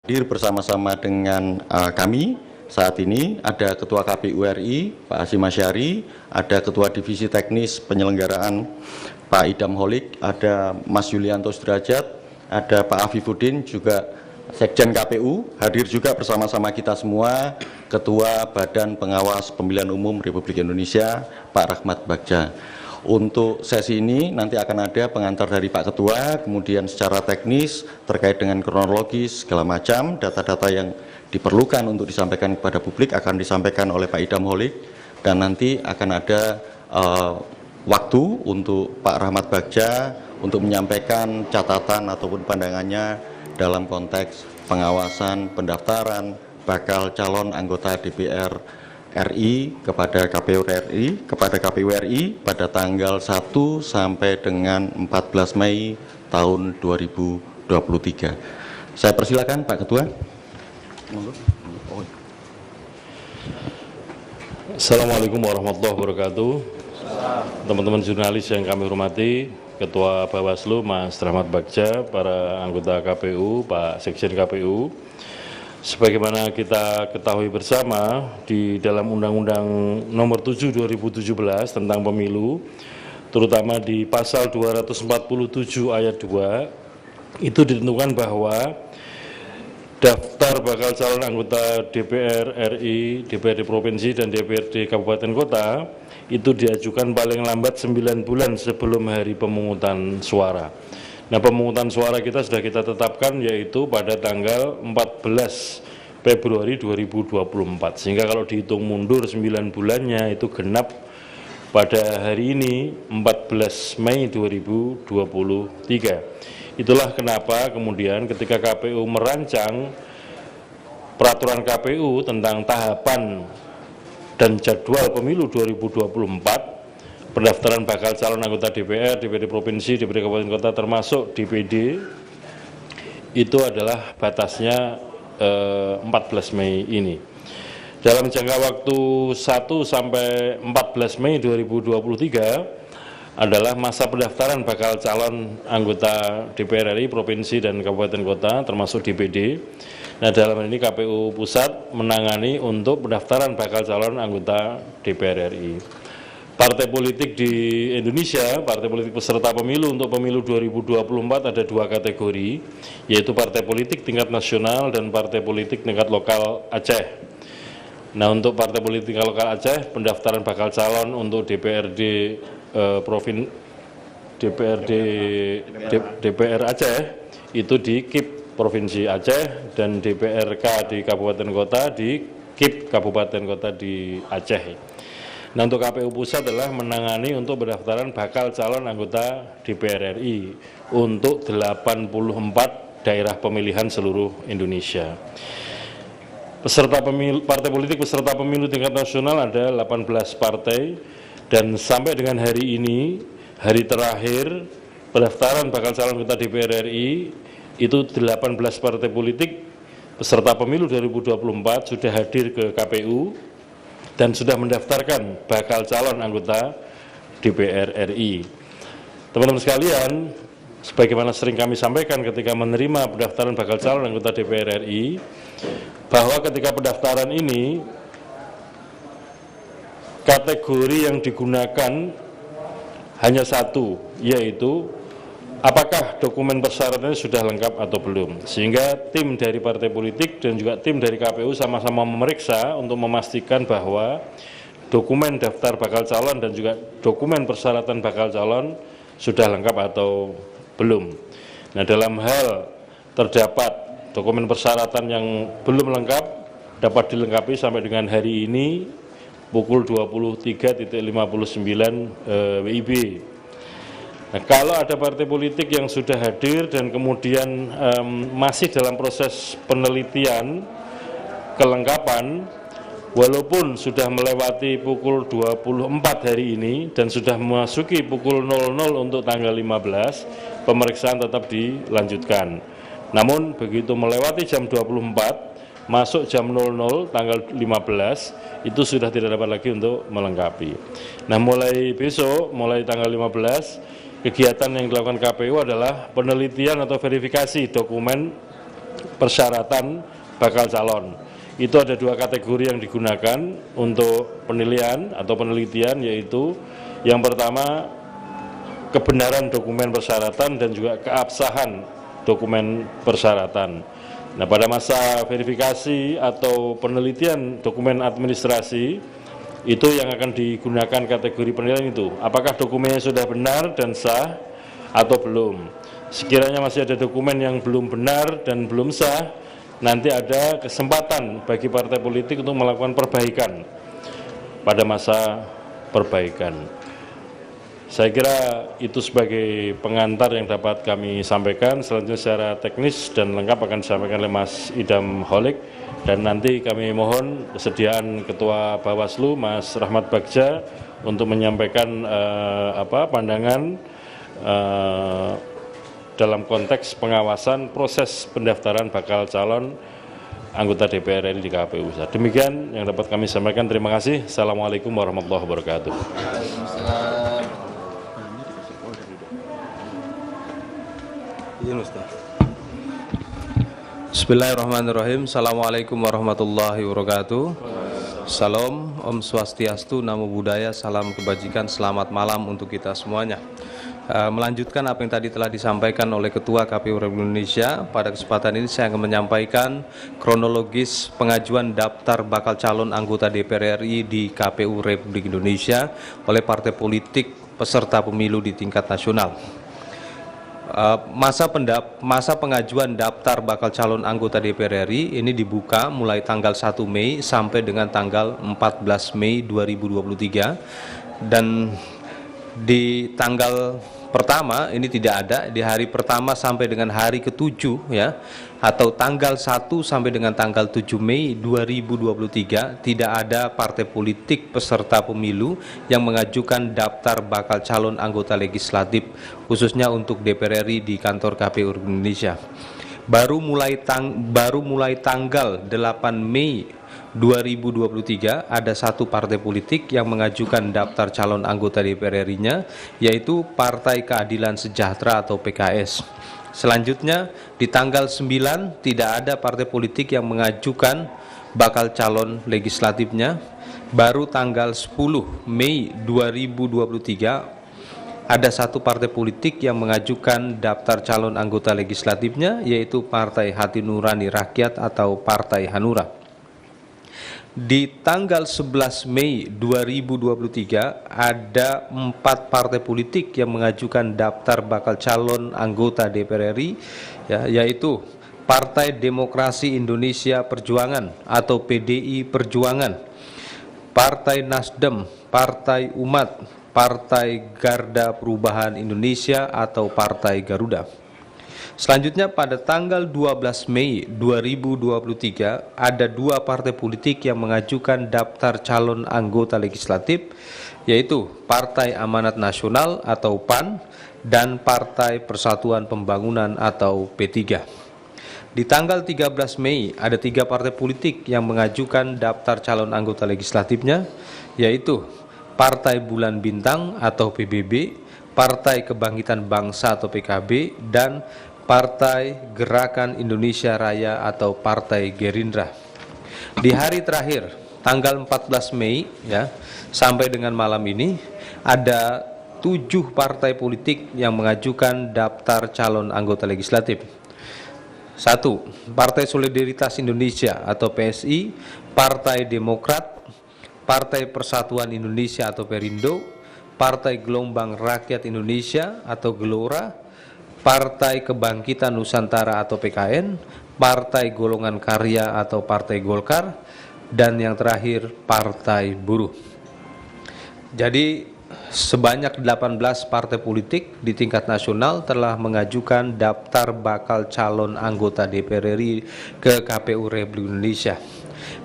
Hadir bersama-sama dengan kami saat ini ada Ketua KPU RI Pak Hasyim Asyari, ada Ketua Divisi Teknis Penyelenggaraan Pak Idam Holik, ada Mas Yulianto Sudrajat, ada Pak Afifuddin, juga Sekjen KPU, hadir juga bersama-sama kita semua Ketua Badan Pengawas Pemilihan Umum Republik Indonesia Pak Rahmat Bagja. Untuk sesi ini nanti akan ada pengantar dari Pak Ketua, kemudian secara teknis terkait dengan kronologis segala macam, data-data yang diperlukan untuk disampaikan kepada publik akan disampaikan oleh Pak Idam Holik, dan nanti akan ada waktu untuk Pak Rahmat Bagja untuk menyampaikan catatan ataupun pandangannya dalam konteks pengawasan pendaftaran bakal calon anggota DPR RI kepada KPU RI pada tanggal 1 sampai dengan 14 Mei tahun 2023. Saya persilakan Pak Ketua. Assalamualaikum warahmatullahi wabarakatuh. Teman-teman jurnalis yang kami hormati, Ketua Bawaslu Mas Rahmat Bagja, para anggota KPU, Pak Sekjen KPU. Sebagaimana kita ketahui bersama, di dalam Undang-Undang Nomor 7 2017 tentang pemilu, terutama di pasal 247 ayat 2, itu ditentukan bahwa daftar bakal calon anggota DPR RI, DPRD Provinsi, dan DPRD Kabupaten Kota itu diajukan paling lambat 9 bulan sebelum hari pemungutan suara. Nah, pemungutan suara kita sudah kita tetapkan yaitu pada tanggal 14 Februari 2024. Sehingga kalau dihitung mundur 9 bulannya itu genap pada hari ini 14 Mei 2023. Itulah kenapa kemudian ketika KPU merancang peraturan KPU tentang tahapan dan jadwal pemilu 2024, pendaftaran bakal calon anggota DPR, DPRD Provinsi, DPRD Kabupaten Kota termasuk DPD itu adalah batasnya 14 Mei ini. Dalam jangka waktu 1 sampai 14 Mei 2023 adalah masa pendaftaran bakal calon anggota DPR RI, Provinsi, dan Kabupaten Kota termasuk DPD. Nah, dalam hal ini KPU Pusat menangani untuk pendaftaran bakal calon anggota DPR RI. Partai politik di Indonesia, partai politik peserta pemilu untuk pemilu 2024 ada dua kategori, yaitu partai politik tingkat nasional dan partai politik tingkat lokal Aceh. Nah, untuk partai politik tingkat lokal Aceh, pendaftaran bakal calon untuk DPRD DPR Aceh itu di KIP Provinsi Aceh, dan DPRK di Kabupaten Kota di KIP Kabupaten Kota di Aceh. Nah, untuk KPU Pusat adalah menangani untuk pendaftaran bakal calon anggota DPR RI untuk 84 daerah pemilihan seluruh Indonesia. Peserta pemilu, partai politik peserta pemilu tingkat nasional ada 18 partai, dan sampai dengan hari ini, hari terakhir pendaftaran bakal calon anggota DPR RI itu 18 partai politik peserta pemilu 2024 sudah hadir ke KPU dan sudah mendaftarkan bakal calon anggota DPR RI. Teman-teman sekalian, sebagaimana sering kami sampaikan ketika menerima pendaftaran bakal calon anggota DPR RI, bahwa ketika pendaftaran ini, kategori yang digunakan hanya satu, yaitu apakah dokumen persyaratannya sudah lengkap atau belum. Sehingga tim dari partai politik dan juga tim dari KPU sama-sama memeriksa untuk memastikan bahwa dokumen daftar bakal calon dan juga dokumen persyaratan bakal calon sudah lengkap atau belum. Nah, dalam hal terdapat dokumen persyaratan yang belum lengkap dapat dilengkapi sampai dengan hari ini pukul 23.59 WIB. Nah, kalau ada partai politik yang sudah hadir dan kemudian masih dalam proses penelitian kelengkapan, walaupun sudah melewati pukul 24 hari ini dan sudah memasuki pukul 00 untuk tanggal 15, pemeriksaan tetap dilanjutkan. Namun begitu melewati jam 24, masuk jam 00 tanggal 15, itu sudah tidak dapat lagi untuk melengkapi. Nah, mulai besok, mulai tanggal 15, kegiatan yang dilakukan KPU adalah penelitian atau verifikasi dokumen persyaratan bakal calon. Itu ada 2 kategori yang digunakan untuk penilaian atau penelitian, yaitu yang pertama kebenaran dokumen persyaratan dan juga keabsahan dokumen persyaratan. Nah, pada masa verifikasi atau penelitian dokumen administrasi itu yang akan digunakan kategori penilaian itu, apakah dokumennya sudah benar dan sah atau belum. Sekiranya masih ada dokumen yang belum benar dan belum sah, nanti ada kesempatan bagi partai politik untuk melakukan perbaikan pada masa perbaikan. Saya kira itu sebagai pengantar yang dapat kami sampaikan. Selanjutnya secara teknis dan lengkap akan disampaikan oleh Mas Idam Holik, dan nanti kami mohon kesediaan Ketua Bawaslu Mas Rahmat Bagja untuk menyampaikan pandangan dalam konteks pengawasan proses pendaftaran bakal calon anggota DPR RI di KPU. Demikian yang dapat kami sampaikan. Terima kasih. Assalamualaikum warahmatullahi wabarakatuh. Bismillahirrahmanirrahim. Assalamualaikum warahmatullahi wabarakatuh. Salam, Om Swastiastu, Namo Buddhaya, salam kebajikan, selamat malam untuk kita semuanya. Melanjutkan apa yang tadi telah disampaikan oleh Ketua KPU Republik Indonesia, pada kesempatan ini saya akan menyampaikan kronologis pengajuan daftar bakal calon anggota DPR RI di KPU Republik Indonesia oleh partai politik peserta pemilu di tingkat nasional. Masa pengajuan daftar bakal calon anggota DPR RI ini dibuka mulai tanggal 1 Mei sampai dengan tanggal 14 Mei 2023, dan di tanggal pertama ini tidak ada, di hari pertama sampai dengan hari ke-7 ya, atau tanggal 1 sampai dengan tanggal 7 Mei 2023 tidak ada partai politik peserta pemilu yang mengajukan daftar bakal calon anggota legislatif khususnya untuk DPR RI di kantor KPU Indonesia. Baru mulai tanggal 8 Mei 2023 ada satu partai politik yang mengajukan daftar calon anggota DPR RI-nya, yaitu Partai Keadilan Sejahtera atau PKS. Selanjutnya di tanggal 9 tidak ada partai politik yang mengajukan bakal calon legislatifnya. Baru tanggal 10 Mei 2023 ada satu partai politik yang mengajukan daftar calon anggota legislatifnya, yaitu Partai Hati Nurani Rakyat atau Partai Hanura. Di tanggal 11 Mei 2023 ada 4 partai politik yang mengajukan daftar bakal calon anggota DPR RI, yaitu Partai Demokrasi Indonesia Perjuangan atau PDI Perjuangan, Partai Nasdem, Partai Umat, Partai Garda Perubahan Indonesia atau Partai Garuda. Selanjutnya pada tanggal 12 Mei 2023 ada 2 partai politik yang mengajukan daftar calon anggota legislatif, yaitu Partai Amanat Nasional atau PAN dan Partai Persatuan Pembangunan atau P3. Di tanggal 13 Mei ada 3 partai politik yang mengajukan daftar calon anggota legislatifnya, yaitu Partai Bulan Bintang atau PBB, Partai Kebangkitan Bangsa atau PKB, dan Partai Gerakan Indonesia Raya atau Partai Gerindra. Di hari terakhir tanggal 14 Mei ya, sampai dengan malam ini ada 7 partai politik yang mengajukan daftar calon anggota legislatif. 1. Partai Solidaritas Indonesia atau PSI, Partai Demokrat, Partai Persatuan Indonesia atau Perindo, Partai Gelombang Rakyat Indonesia atau Gelora, Partai Kebangkitan Nusantara atau PKN, Partai Golongan Karya atau Partai Golkar, dan yang terakhir Partai Buruh. Jadi sebanyak 18 partai politik di tingkat nasional telah mengajukan daftar bakal calon anggota DPR RI ke KPU Republik Indonesia.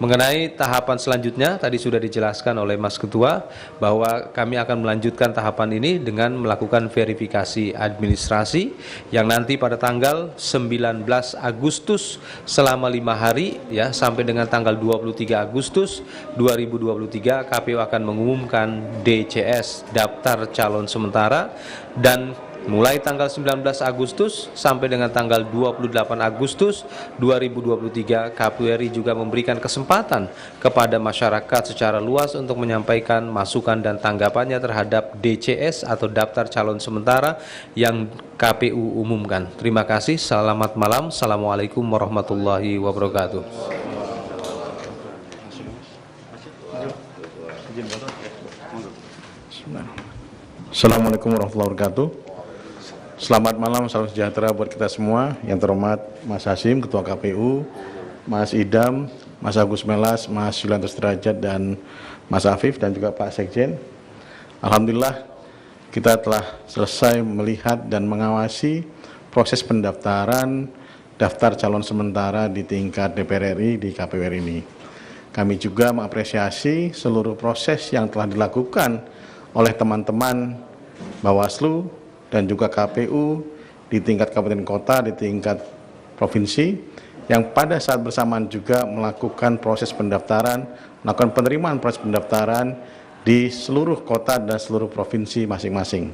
Mengenai tahapan selanjutnya tadi sudah dijelaskan oleh Mas Ketua bahwa kami akan melanjutkan tahapan ini dengan melakukan verifikasi administrasi yang nanti pada tanggal 19 Agustus selama 5 hari ya, sampai dengan tanggal 23 Agustus 2023 KPU akan mengumumkan DCS daftar calon sementara, dan mulai tanggal 19 Agustus sampai dengan tanggal 28 Agustus 2023, KPU RI juga memberikan kesempatan kepada masyarakat secara luas untuk menyampaikan masukan dan tanggapannya terhadap DCS atau daftar calon sementara yang KPU umumkan. Terima kasih, selamat malam, Assalamualaikum warahmatullahi wabarakatuh. Assalamualaikum warahmatullahi wabarakatuh. Selamat malam, salam sejahtera buat kita semua. Yang terhormat Mas Hasim, Ketua KPU, Mas Idam, Mas Agus Melas, Mas Yulianto Derajat, dan Mas Afif, dan juga Pak Sekjen. Alhamdulillah, kita telah selesai melihat dan mengawasi proses pendaftaran daftar calon sementara di tingkat DPR RI di KPU RI ini. Kami juga mengapresiasi seluruh proses yang telah dilakukan oleh teman-teman Bawaslu dan juga KPU di tingkat kabupaten kota, di tingkat provinsi, yang pada saat bersamaan juga melakukan proses pendaftaran, melakukan penerimaan proses pendaftaran di seluruh kota dan seluruh provinsi masing-masing.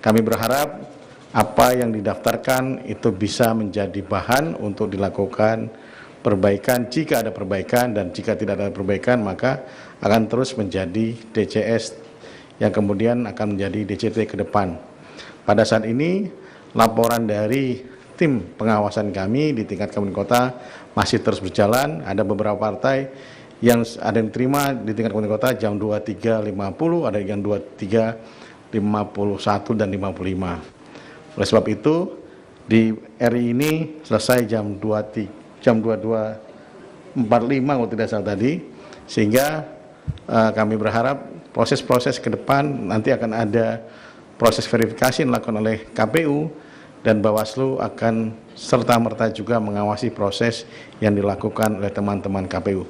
Kami berharap apa yang didaftarkan itu bisa menjadi bahan untuk dilakukan perbaikan jika ada perbaikan, dan jika tidak ada perbaikan maka akan terus menjadi DCS yang kemudian akan menjadi DCT ke depan. Pada saat ini, laporan dari tim pengawasan kami di tingkat kabupaten kota masih terus berjalan. Ada beberapa partai yang ada yang diterima di tingkat kabupaten kota jam 23.50, ada yang 23.51 dan 55. Oleh sebab itu, di RI ini selesai jam 22.45 kalau tidak salah tadi, sehingga kami berharap proses-proses ke depan nanti akan ada proses verifikasi yang dilakukan oleh KPU, dan Bawaslu akan serta-merta juga mengawasi proses yang dilakukan oleh teman-teman KPU.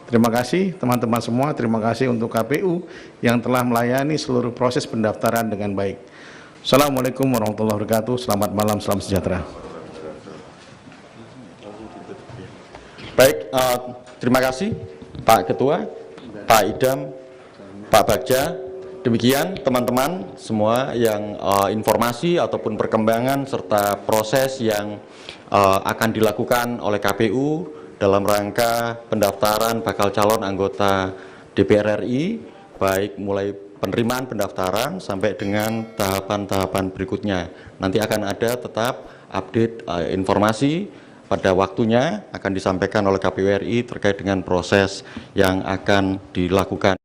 Terima kasih teman-teman semua, terima kasih untuk KPU yang telah melayani seluruh proses pendaftaran dengan baik. Assalamualaikum warahmatullahi wabarakatuh, selamat malam, salam sejahtera. Baik, terima kasih Pak Ketua, Pak Idam, Pak Bagja. Demikian teman-teman semua yang informasi ataupun perkembangan serta proses yang akan dilakukan oleh KPU dalam rangka pendaftaran bakal calon anggota DPR RI, baik mulai penerimaan pendaftaran sampai dengan tahapan-tahapan berikutnya. Nanti akan ada tetap update informasi pada waktunya akan disampaikan oleh KPU RI terkait dengan proses yang akan dilakukan.